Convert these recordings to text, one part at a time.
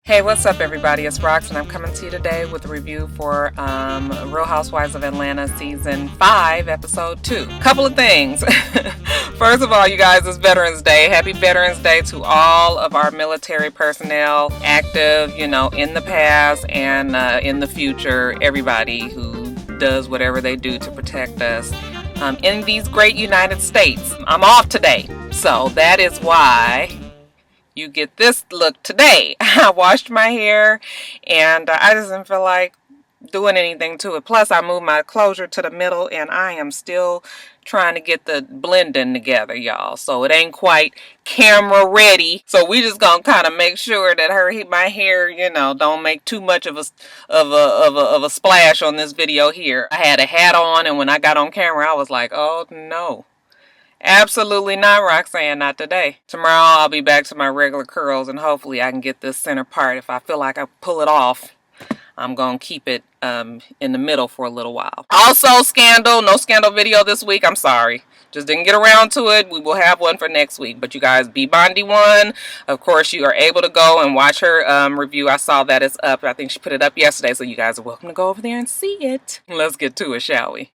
Hey, what's up everybody? It's Rox and I'm coming to you today with a review for Real Housewives of Atlanta Season 5, Episode 2. Couple of things. First of all, you guys, it's Veterans Day. Happy Veterans Day to all of our military personnel, active, in the past and in the future. Everybody who does whatever they do to protect us in these great United States. I'm off today, so that is why you get this look today. I washed my hair and I just didn't feel like doing anything to it. Plus I moved my closure to the middle and I am still trying to get the blending together, y'all. So it ain't quite camera ready. So we just gonna kind of make sure that my hair, don't make too much of a splash on this video here. I had a hat on and when I got on camera I was like, oh no. Absolutely not, Roxanne, not today. Tomorrow I'll be back to my regular curls and hopefully I can get this center part. If I feel like I pull it off, I'm going to keep it in the middle for a little while. Also, no scandal video this week. I'm sorry. Just didn't get around to it. We will have one for next week. But you guys, B Bondi won. Of course, you are able to go and watch her review. I saw that it's up. I think she put it up yesterday. So you guys are welcome to go over there and see it. Let's get to it, shall we?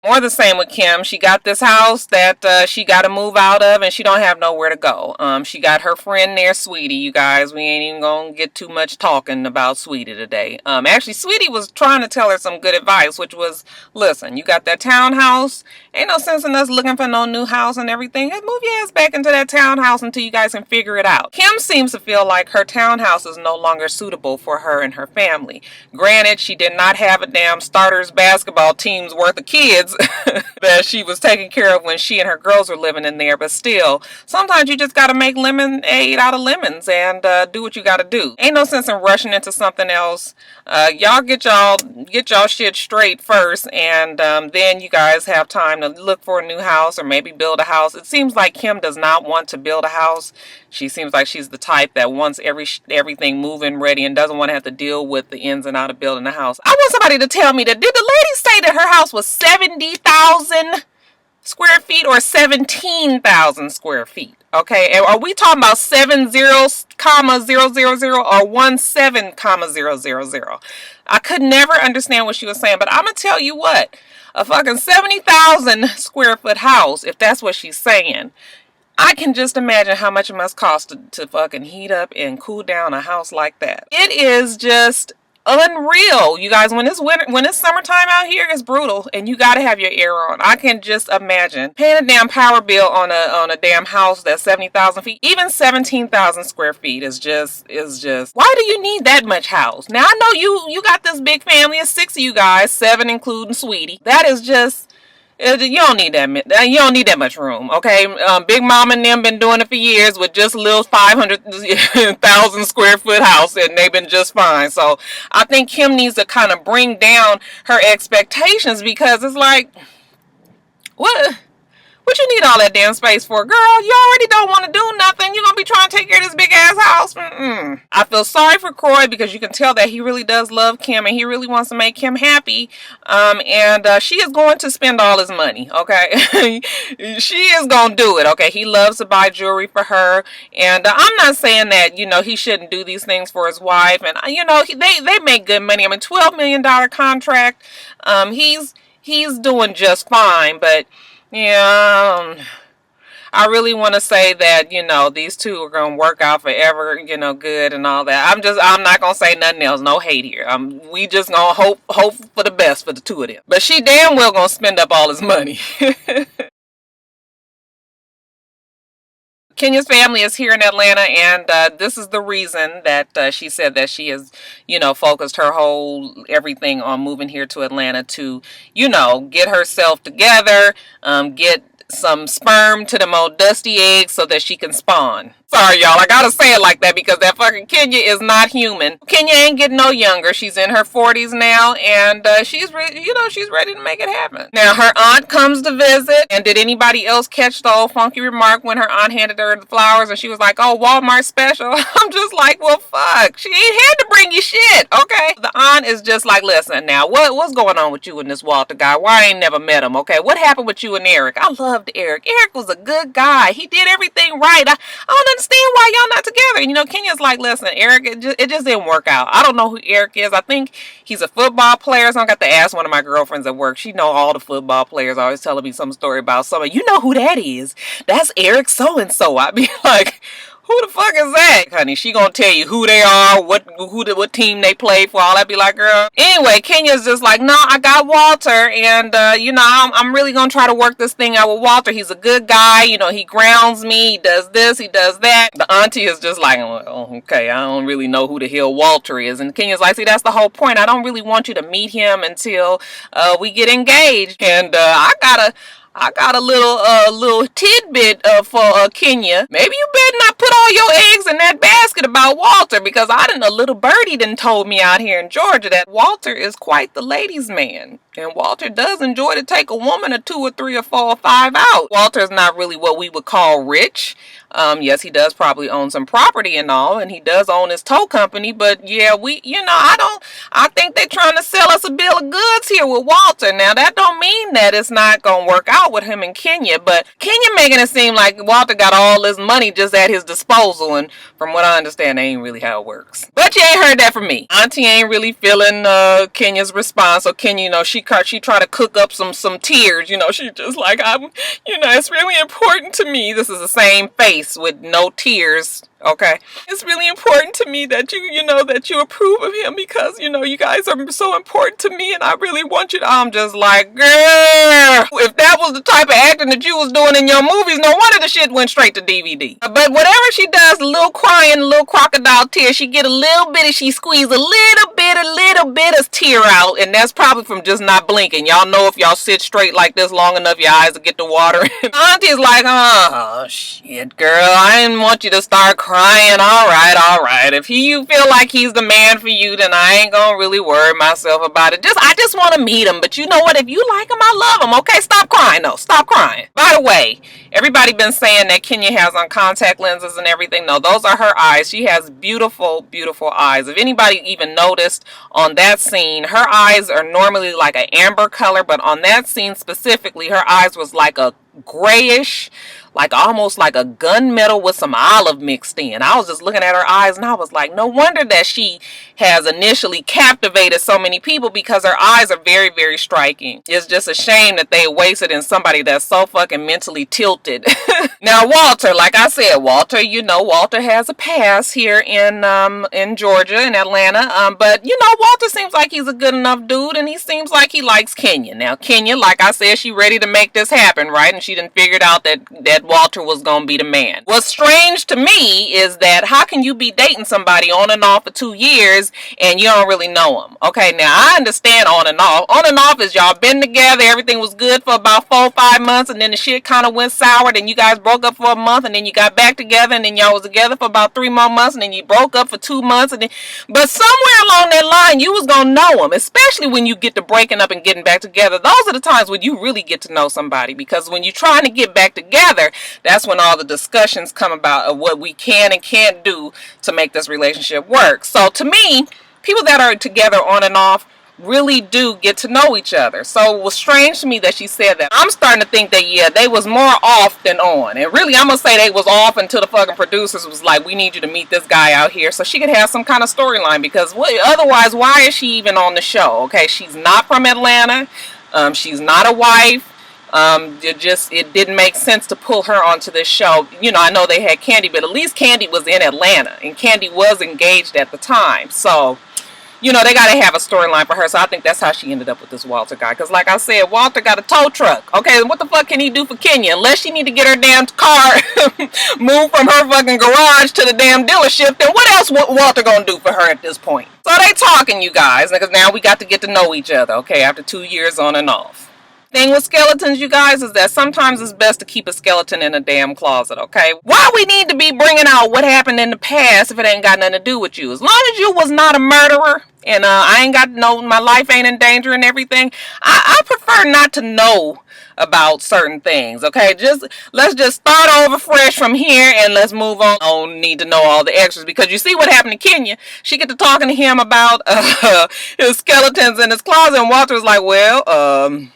More the same with Kim. She got this house that she got to move out of and she don't have nowhere to go. She got her friend there, Sweetie. You guys, we ain't even gonna get too much talking about Sweetie today. Actually, Sweetie was trying to tell her some good advice, which was, listen, you got that townhouse. Ain't no sense in us looking for no new house and everything. Just move your ass back into that townhouse until you guys can figure it out. Kim seems to feel like her townhouse is no longer suitable for her and her family. Granted, she did not have a damn starters basketball team's worth of kids that she was taking care of when she and her girls were living in there, but still, sometimes you just gotta make lemonade out of lemons and do what you gotta do. Ain't no sense in rushing into something else. Y'all get y'all shit straight first, and then you guys have time to look for a new house or maybe build a house. It seems like Kim does not want to build a house. She seems like she's the type that wants everything moving ready and doesn't want to have to deal with the ins and outs of building a house. I want somebody to tell me that, did the lady say that her house was 70,000 square feet or 17,000 square feet? Okay, and are we talking about 70,000, or 17,000? I could never understand what she was saying, but I'm gonna tell you what, a fucking 70,000 square foot house, if that's what she's saying, I can just imagine how much it must cost to fucking heat up and cool down a house like that. It is just unreal, you guys. When it's summertime out here, it's brutal, and you gotta have your air on. I can just imagine paying a damn power bill on a damn house that's 70,000 feet. Even 17,000 square feet is just. Why do you need that much house? Now I know you got this big family of 6 of you guys, 7 including Sweetie. That is just. You don't need that. You don't need that much room, okay? Big Mama and them been doing it for years with just a little 500,000 square foot house, and they've been just fine. So I think Kim needs to kind of bring down her expectations, because it's like, what you need all that damn space for? Girl, you already don't want to do nothing. You're going to be trying to take care of this big ass house. I feel sorry for Kroy, because you can tell that he really does love Kim and he really wants to make Kim happy. And she is going to spend all his money, okay? She is going to do it, okay? He loves to buy jewelry for her. And I'm not saying that, he shouldn't do these things for his wife. And, they make good money. I mean, $12 million contract. He's doing just fine, but yeah, I really want to say that, these two are going to work out forever, good and all that. I'm not going to say nothing else. No hate here. We just going to hope for the best for the two of them. But she damn well going to spend up all his money. Kenya's family is here in Atlanta, and this is the reason that she said that she has, focused her whole everything on moving here to Atlanta to, get herself together, get some sperm to them old dusty eggs so that she can spawn. Sorry, y'all. I gotta say it like that because that fucking Kenya is not human. Kenya ain't getting no younger. She's in her 40s now, and she's ready to make it happen. Now, her aunt comes to visit, and did anybody else catch the old funky remark when her aunt handed her the flowers, and she was like, oh, Walmart special? I'm just like, well, fuck. She ain't had to bring you shit, okay? The aunt is just like, listen, now, what's going on with you and this Walter guy? Why I ain't never met him, okay? What happened with you and Eric? I loved Eric. Eric was a good guy. He did everything right. I don't understand why y'all not together. And, you know, Kenya's like, listen, Eric, it just didn't work out. I don't know who Eric is. I think he's a football player. So I got to ask one of my girlfriends at work. She know all the football players, always telling me some story about somebody. You know who that is? That's Eric so-and-so. I'd be like, who the fuck is that, honey? She gonna tell you who they are, what team they play for. All that be like, girl. Anyway, Kenya's just like, no, I got Walter, and you know, I'm really gonna try to work this thing out with Walter. He's a good guy, you know. He grounds me. He does this, he does that. The auntie is just like, oh, okay, I don't really know who the hell Walter is. And Kenya's like, see, that's the whole point. I don't really want you to meet him until we get engaged. And I got a little tidbit for Kenya. Maybe you better not put all your eggs in that basket about Walter, because a little birdie done told me out here in Georgia that Walter is quite the ladies' man. And Walter does enjoy to take a woman or 2 or 3 or 4 or 5 out. Walter's not really what we would call rich. Yes, he does probably own some property and all, and he does own his tow company, but yeah, I think they're trying to sell us a bill of goods here with Walter. Now, that don't mean that it's not gonna work out with him and Kenya, but Kenya making it seem like Walter got all this money just at his disposal, and from what I understand, that ain't really how it works. But you ain't heard that from me. Auntie ain't really feeling Kenya's response, so Kenya, you know, she tried to cook up some tears, you know, she just like, it's really important to me. This is the same face with no tears. Okay, it's really important to me that you approve of him, because you guys are so important to me, and I really want you to. I'm just like, girl, if that was the type of acting that you was doing in your movies, no wonder the shit went straight to DVD. But whatever she does, a little crying, a little crocodile tear, she get a little bit, she squeeze a little bit of tear out, and that's probably from just not blinking. Y'all know if y'all sit straight like this long enough, your eyes will get to water. Auntie's like, oh shit, girl, I didn't want you to start crying. All right. If you feel like he's the man for you, then I ain't gonna really worry myself about it. I just want to meet him. But you know what? If you like him, I love him. Okay, stop crying. No, stop crying. By the way, everybody been saying that Kenya has on contact lenses and everything. No, those are her eyes. She has beautiful, beautiful eyes. If anybody even noticed on that scene, her eyes are normally like an amber color, but on that scene specifically, her eyes was like a grayish, like almost like a gunmetal with some olive mixed in. I was just looking at her eyes and I was like, no wonder that she has initially captivated so many people, because her eyes are very, very striking. It's just a shame that they wasted in somebody that's so fucking mentally tilted. Now Walter, like I said, Walter has a past here in Georgia, in Atlanta, but Walter seems like he's a good enough dude, and he seems like he likes Kenya. Now Kenya, like I said, she ready to make this happen, right? And she done figured out that Walter was gonna be the man. What's strange to me is that how can you be dating somebody on and off for 2 years and you don't really know him? Okay, now I understand on and off. On and off is y'all been together, everything was good for about 4 or 5 months, and then the shit kind of went sour, then you guys broke up for a month, and then you got back together, and then y'all was together for about 3 more months, and then you broke up for 2 months, but somewhere along that line you was gonna know him, especially when you get to breaking up and getting back together. Those are the times when you really get to know somebody, because when you're trying to get back together, that's when all the discussions come about of what we can and can't do to make this relationship work. So to me, people that are together on and off really do get to know each other. So it was strange to me that she said that. I'm starting to think that, yeah, they was more off than on. And really, I'm going to say they was off until the fucking producers was like, we need you to meet this guy out here so she could have some kind of storyline, because otherwise, why is she even on the show? Okay, she's not from Atlanta. She's not a wife. It didn't make sense to pull her onto this show. I know they had Kandi, but at least Kandi was in Atlanta, and Kandi was engaged at the time. So, they got to have a storyline for her. So I think that's how she ended up with this Walter guy. Because like I said, Walter got a tow truck. Okay, what the fuck can he do for Kenya? Unless she need to get her damn car moved from her fucking garage to the damn dealership, then what else Walter gonna do for her at this point? So they talking, you guys, because now we got to get to know each other, okay, after 2 years on and off. Thing with skeletons, you guys, is that sometimes it's best to keep a skeleton in a damn closet, okay? Why we need to be bringing out what happened in the past if it ain't got nothing to do with you? As long as you was not a murderer, and I ain't got my life ain't in danger and everything, I prefer not to know about certain things, okay? Let's just start over fresh from here, and let's move on. I don't need to know all the extras, because you see what happened to Kenya. She get to talking to him about his skeletons in his closet, and Walter's like, well,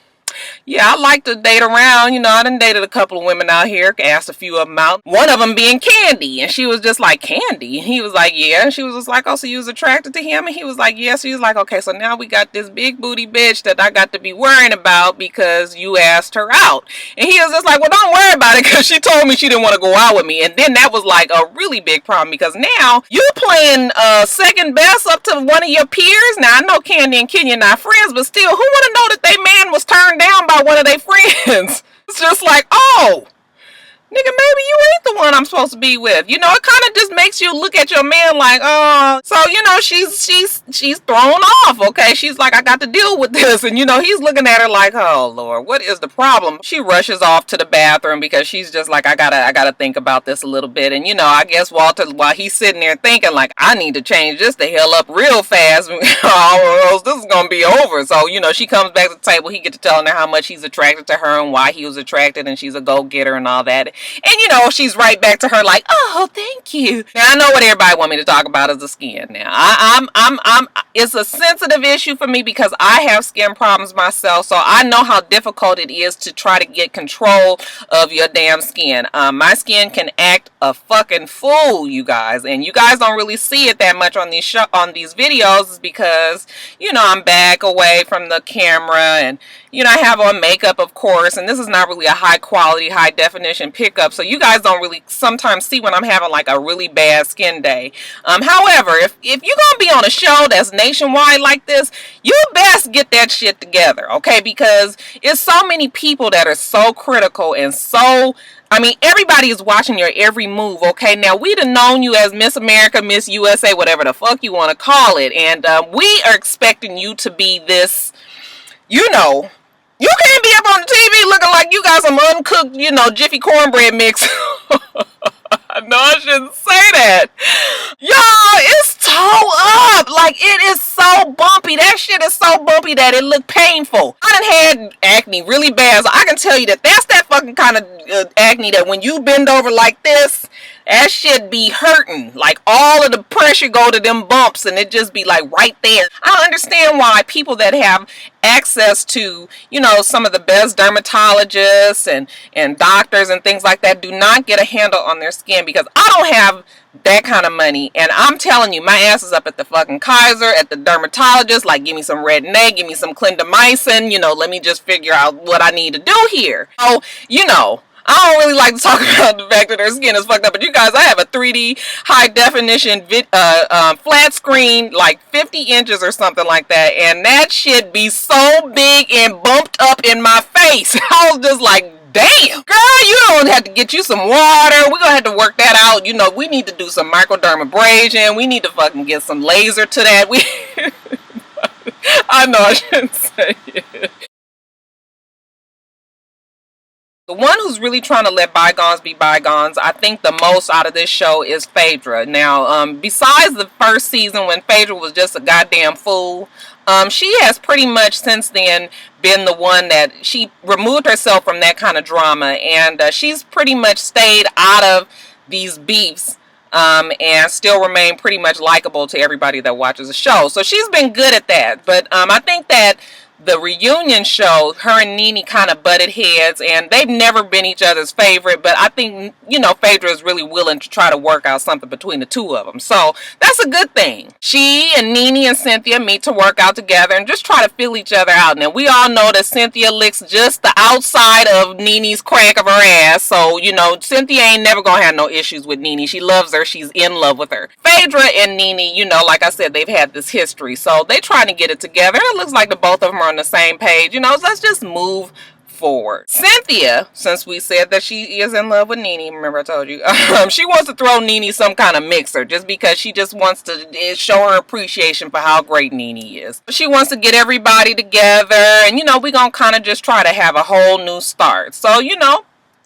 Yeah, I like to date around. I done dated a couple of women out here, asked a few of them out. One of them being Kandi, and she was just like, Kandi? And he was like, yeah. And she was just like, oh, so you was attracted to him? And he was like, yes. She was like, okay, so now we got this big booty bitch that I got to be worrying about because you asked her out. And he was just like, well, don't worry about it because she told me she didn't want to go out with me. And then that was like a really big problem because now you playing second best up to one of your peers. Now, I know Kandi and Kenya not friends, but still, who would have known that they man was turned down by one of their friends? It's just like, oh, nigga, maybe you ain't the one I'm supposed to be with. It kind of just makes you look at your man like, oh. So, she's thrown off, okay? She's like, I got to deal with this. And, he's looking at her like, oh, Lord, what is the problem? She rushes off to the bathroom because she's just like, I gotta think about this a little bit. And, I guess Walter, while he's sitting there thinking like, I need to change this the hell up real fast or else this is going to be over. So, she comes back to the table. He gets to telling her how much he's attracted to her and why he was attracted and she's a go-getter and all that. And she's right back to her like, oh, thank you. Now I know what everybody want me to talk about is the skin. Now it's a sensitive issue for me because I have skin problems myself, so I know how difficult it is to try to get control of your damn skin. My skin can act a fucking fool, you guys, and you guys don't really see it that much on these videos is because I'm back away from the camera and I have on makeup, of course, and this is not really a high quality, high definition pickup, so you guys don't really sometimes see when I'm having like a really bad skin day. However, if you're gonna be on a show that's nationwide like this, you best get that shit together, okay? Because it's so many people that are so critical and so, everybody is watching your every move, okay? Now, we'd have known you as Miss America, Miss USA, whatever the fuck you want to call it, and we are expecting you to be this, you can't be up on the TV looking like you got some uncooked, Jiffy cornbread mix. No, I shouldn't say that. Y'all, it's toe up. Like, it is so bumpy. That shit is so bumpy that it looked painful. I done had acne really bad, so I can tell you that's that fucking kind of acne that when you bend over like this, that shit be hurting. Like, all of the pressure go to them bumps and it just be like right there. I don't understand why people that have access to, some of the best dermatologists and doctors and things like that do not get a handle on their skin, because I don't have that kind of money, and I'm telling you, my ass is up at the fucking Kaiser, at the dermatologist, like, give me some red egg, give me some clindamycin, let me just figure out what I need to do here. So, I don't really like to talk about the fact that their skin is fucked up, but you guys, I have a 3D high definition flat screen, like 50 inches or something like that, and that shit be so big and bumped up in my face. I was just like, damn, girl, you don't have to get you some water. We're gonna have to work that out. We need to do some microdermabrasion. We need to fucking get some laser to that. I know I shouldn't say it. The one who's really trying to let bygones be bygones, I think the most out of this show is Phaedra. Now, besides the first season when Phaedra was just a goddamn fool, she has pretty much since then been the one that she removed herself from that kind of drama, and she's pretty much stayed out of these beefs and still remain pretty much likable to everybody that watches the show. So she's been good at that, but I think that the reunion show, her and Nene kind of butted heads, and they've never been each other's favorite, but I think, Phaedra is really willing to try to work out something between the two of them. So that's a good thing. She and Nene and Cynthia meet to work out together and just try to fill each other out. Now, we all know that Cynthia licks just the outside of Nene's crack of her ass, so, Cynthia ain't never gonna have no issues with Nene. She loves her. She's in love with her. Phaedra and Nene, like I said, they've had this history, so they trying to get it together. It looks like the both of them are on the same page, so let's just move forward. Cynthia, since we said that she is in love with Nene, remember I told you, she wants to throw Nene some kind of mixer just because she just wants to show her appreciation for how great Nene is. She wants to get everybody together, and we're gonna kind of just try to have a whole new start. So,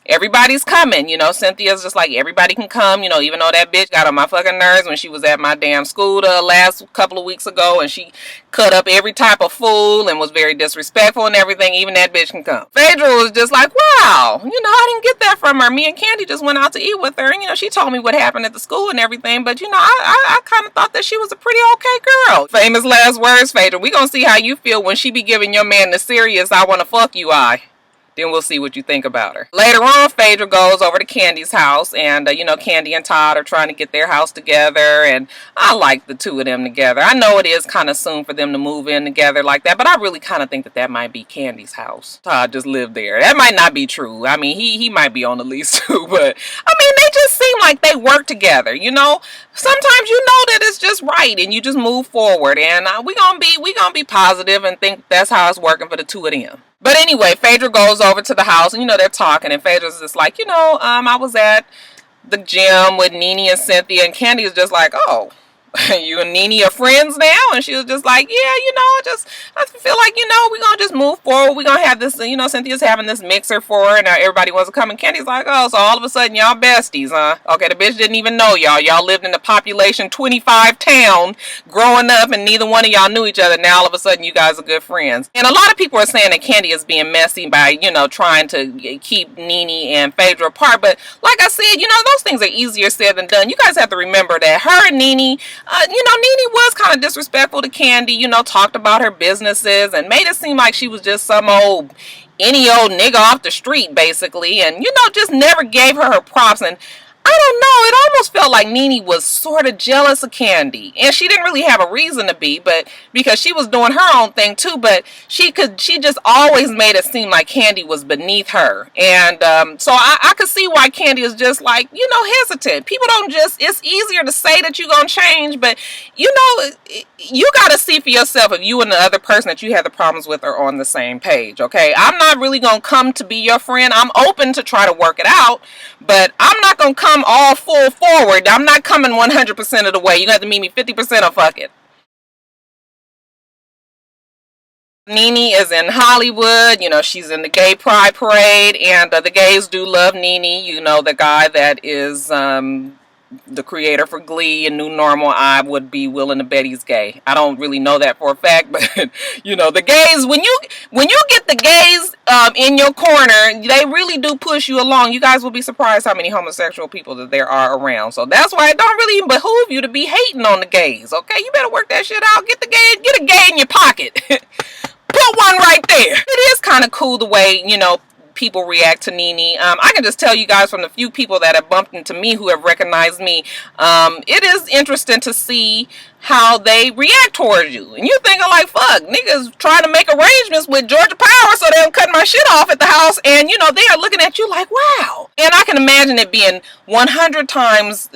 everybody's coming, Cynthia's just like, everybody can come, even though that bitch got on my fucking nerves when she was at my damn school the last couple of weeks ago, and she cut up every type of fool and was very disrespectful and everything, even that bitch can come. Phaedra was just like, wow, I didn't get that from her. Me and Kandi just went out to eat with her, and, she told me what happened at the school and everything, but, I kind of thought that she was a pretty okay girl. Famous last words, Phaedra. We gonna see how you feel when she be giving your man the serious, I wanna fuck you eye. then we'll see what you think about her. Later on, Phaedra goes over to Kandi's house, and you know, Kandi and Todd are trying to get their house together, and I like the two of them together. I know it is kind of soon for them to move in together like that, but I really kind of think that that might be Kandi's house. Todd just lived there. That might not be true. I mean, he might be on the lease too, but I mean, they just seem like they work together, you know? Sometimes you know that it's just right, and you just move forward, and we gonna be positive and think that's how it's working for the two of them. But anyway, Phaedra goes over to the house, and you know, they're talking, and Phaedra's just like, you know, I was at the gym with Nene and Cynthia, and Kandi is just like, oh, you and Nene are friends now? And she was just like, yeah, you know, I feel like, you know, we're going to just move forward. We're going to have this, you know, Cynthia's having this mixer for her, and everybody wants to come. And Candy's like, oh, so all of a sudden y'all besties, huh? Okay, the bitch didn't even know y'all. Y'all lived in a population 25 town growing up, and neither one of y'all knew each other. Now all of a sudden you guys are good friends. And a lot of people are saying that Kandi is being messy by, you know, trying to keep Nene and Phaedra apart. But like I said, you know, those things are easier said than done. You guys have to remember that her and Nene, you know, Nene was kind of disrespectful to Kandi, you know, talked about her businesses and made it seem like she was just some any old nigga off the street, basically, and, you know, just never gave her props. And I don't know, it almost felt like Nene was sort of jealous of Kandi, and she didn't really have a reason to be, but because she was doing her own thing too, but she just always made it seem like Kandi was beneath her. And so I could see why Kandi is just like, you know, hesitant. People don't just, it's easier to say that you're gonna change, but you know, you gotta see for yourself if you and the other person that you have the problems with are on the same page. Okay, I'm not really gonna come to be your friend. I'm open to try to work it out, but I'm not gonna come all full forward. I'm not coming 100% of the way. You have to meet me 50% or fuck it. Nene is in Hollywood, you know, she's in the gay pride parade, and the gays do love Nene, you know, the guy that is the creator for Glee and New Normal. I would be willing to bet he's gay. I don't really know that for a fact, but you know, the gays, when you get the gays in your corner, they really do push you along. You guys will be surprised how many homosexual people that there are around. So that's why it don't really behoove you to be hating on the gays. Okay, you better work that shit out. Get a gay in your pocket. Put one right there. It is kind of cool the way, you know, people react to Nene. I can just tell you guys from the few people that have bumped into me who have recognized me, it is interesting to see how they react towards you. And you're thinking like, fuck, niggas trying to make arrangements with Georgia Power so they don't cut my shit off at the house, and you know, they are looking at you like, wow. And I can imagine it being 100 times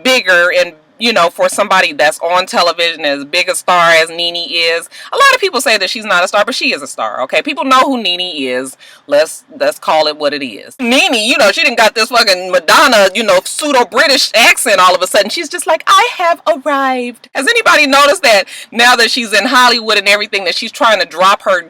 bigger and, you know, for somebody that's on television, as big a star as Nene is. A lot of people say that she's not a star, but she is a star, okay? People know who Nene is. Let's call it what it is. Nene, you know, she didn't got this fucking Madonna, you know, pseudo-British accent all of a sudden. She's just like, I have arrived. Has anybody noticed that now that she's in Hollywood and everything, that she's trying to drop her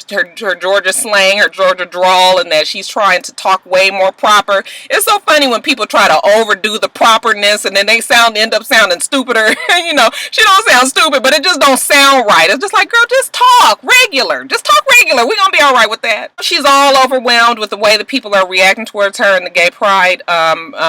Georgia slang, her Georgia drawl, and that she's trying to talk way more proper? It's so funny when people try to overdo the properness and then they end up sounding stupider. You know, she don't sound stupid, but it just don't sound right. It's just like, girl, just talk regular. Just talk regular. We're gonna be all right with that. She's all overwhelmed with the way that people are reacting towards her in the gay pride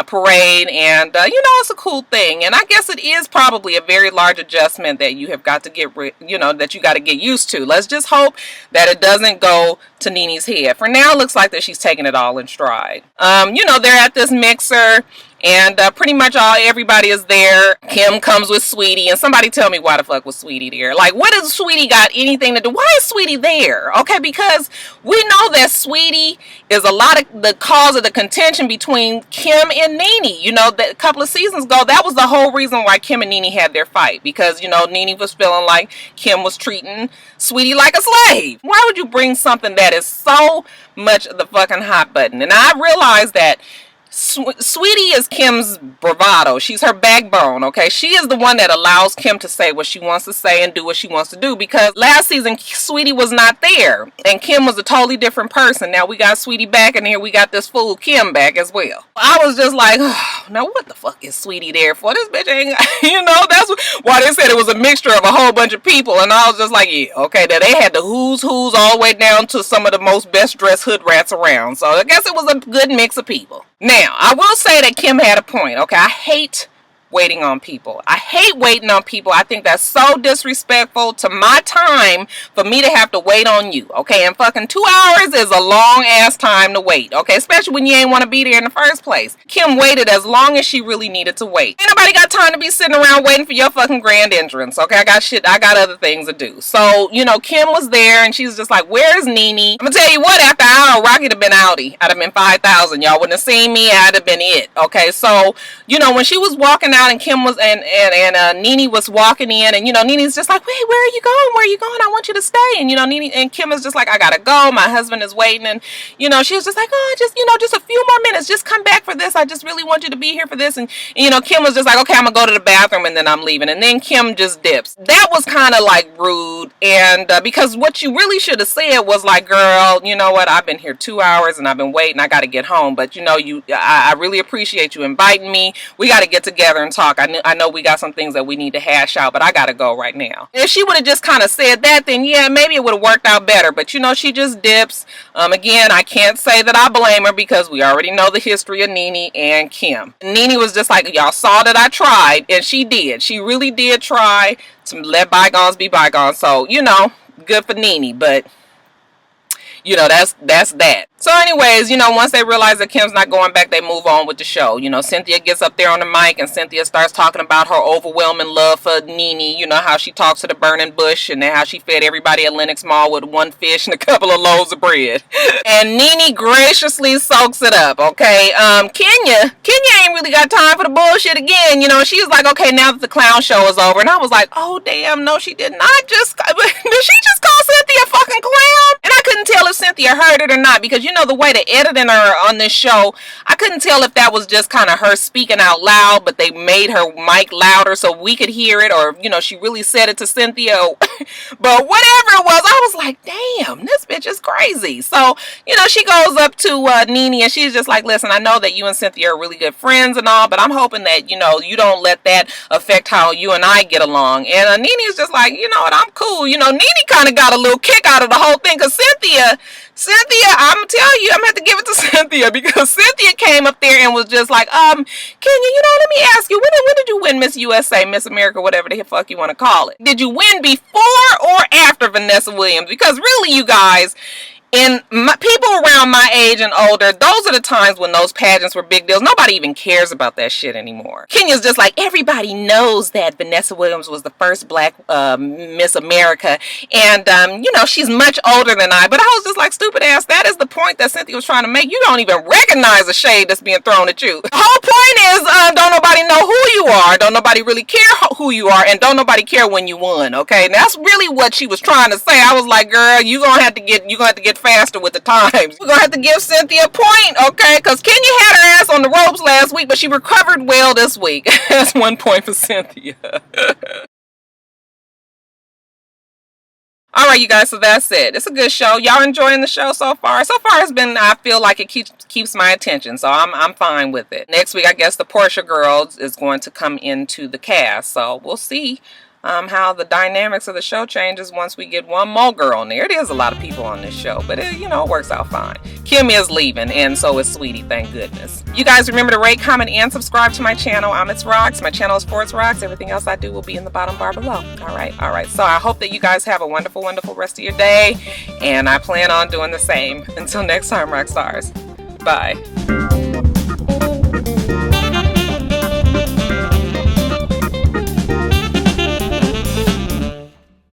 parade, and you know, it's a cool thing. And I guess it is probably a very large adjustment that you have got to get, you know, that you got to get used to. Let's just hope that it doesn't go to Nene's head. For now, it looks like that she's taking it all in stride. You know, they're at this mixer, and pretty much everybody is there. Kim comes with Sweetie, and somebody tell me why the fuck was Sweetie there? Like, what does Sweetie got anything to do? Why is Sweetie there? Okay, because we know that Sweetie is a lot of the cause of the contention between Kim and Nene. You know, that a couple of seasons ago, that was the whole reason why Kim and Nene had their fight, because, you know, Nene was feeling like Kim was treating Sweetie like a slave. Why would you bring something that is so much the fucking hot button? And I realized that Sweetie is Kim's bravado. She's her backbone, okay? She is the one that allows Kim to say what she wants to say and do what she wants to do, because last season Sweetie was not there and Kim was a totally different person. Now we got Sweetie back, and here we got this fool Kim back as well. I was just like, oh, now what the fuck is Sweetie there for? This bitch ain't, you know, that's why they said it was a mixture of a whole bunch of people. And I was just like, yeah, okay, that they had the who's all the way down to some of the most best dressed hood rats around. So I guess it was a good mix of people. Now, I will say that Kim had a point, okay? I hate waiting on people. I hate waiting on people. I think that's so disrespectful to my time for me to have to wait on you, okay? And fucking 2 hours is a long ass time to wait, okay? Especially when you ain't want to be there in the first place. Kim waited as long as she really needed to wait. Ain't nobody got time to be sitting around waiting for your fucking grand entrance, okay? I got other things to do. So, you know, Kim was there and she was just like, where's Nene? I'm gonna tell you what, after an hour, Rocky'd have been outie. I'd have been 5,000. Y'all wouldn't have seen me. I'd have been it, okay? So, you know, when she was walking out and Kim was, and Nene was walking in, and, you know, Nene's just like, wait, where are you going? Where are you going? I want you to stay. And, you know, Nene and Kim is just like, I gotta go. My husband is waiting. And, you know, she was just like, oh, just, you know, just a few more minutes. Just come back for this. I just really want you to be here for this. And you know, Kim was just like, okay, I'm gonna go to the bathroom and then I'm leaving. And then Kim just dips. That was kind of like rude. And because what you really should have said was like, girl, you know what? I've been here 2 hours and I've been waiting. I got to get home. But you know, I really appreciate you inviting me. We got to get together and talk. I know we got some things that we need to hash out, but I got to go right now. If she would have just kind of said that, then yeah, maybe it would have worked out better. But you know, she just dips. Again, I can't say that I blame her because we already know the history of Nene and Kim. Nene was just like, y'all saw that I tried, and she did. She really did try to let bygones be bygones. So, you know, good for Nene, but you know, that's that. So anyways, you know, once they realize that Kim's not going back, they move on with the show. You know, Cynthia gets up there on the mic and Cynthia starts talking about her overwhelming love for Nene. You know, how she talks to the burning bush and how she fed everybody at Lenox Mall with one fish and a couple of loaves of bread. And Nene graciously soaks it up, okay? Kenya ain't really got time for the bullshit again. You know, she was like, okay, now that the clown show is over. And I was like, oh, damn, no, she did not just... Did she just call Cynthia a fucking clown? And I couldn't tell if Cynthia heard it or not because, you know, the way they edited her on this show, I couldn't tell if that was just kind of her speaking out loud, but they made her mic louder so we could hear it, or, you know, she really said it to Cynthia. But whatever it was, I was like, damn, this bitch is crazy. So, you know, she goes up to Nene and she's just like, listen, I know that you and Cynthia are really good friends and all, but I'm hoping that, you know, you don't let that affect how you and I get along. And Nene is just like, you know what, I'm cool. You know, Nene kind of got a little kick out of the whole thing because Cynthia, I'm gonna tell you, I'm gonna have to give it to Cynthia because Cynthia came up there and was just like, Kenya, you know, let me ask you, when did you win Miss USA, Miss America, whatever the fuck you want to call it? Did you win before or after Vanessa Williams? Because really, you guys, and people around my age and older, those are the times when those pageants were big deals. Nobody even cares about that shit anymore. Kenya's just like, everybody knows that Vanessa Williams was the first black Miss America. And, you know, she's much older than I. But I was just like, stupid ass, that is the point that Cynthia was trying to make. You don't even recognize the shade that's being thrown at you. The whole point is, don't nobody know who you are. Don't nobody really care who you are. And don't nobody care when you won, okay? And that's really what she was trying to say. I was like, girl, you're gonna have to get faster with the times. We're gonna have to give Cynthia a point, okay? Because Kenya had her ass on the ropes last week, but she recovered well this week. That's 1 point for Cynthia. Alright, you guys, so that's it. It's a good show. Y'all enjoying the show so far? So far it's been, I feel like it keeps my attention, so I'm fine with it. Next week, I guess the Portia girls is going to come into the cast, so we'll see how the dynamics of the show changes once we get one more girl in there. It is a lot of people on this show, but it, you know, it works out fine. Kim is leaving, and so is Sweetie, thank goodness. You guys remember to rate, comment, and subscribe to my channel. I'm itsrox. My channel is for itsrox. Everything else I do will be in the bottom bar below. Alright. So I hope that you guys have a wonderful, wonderful rest of your day, and I plan on doing the same. Until next time, rock stars. Bye.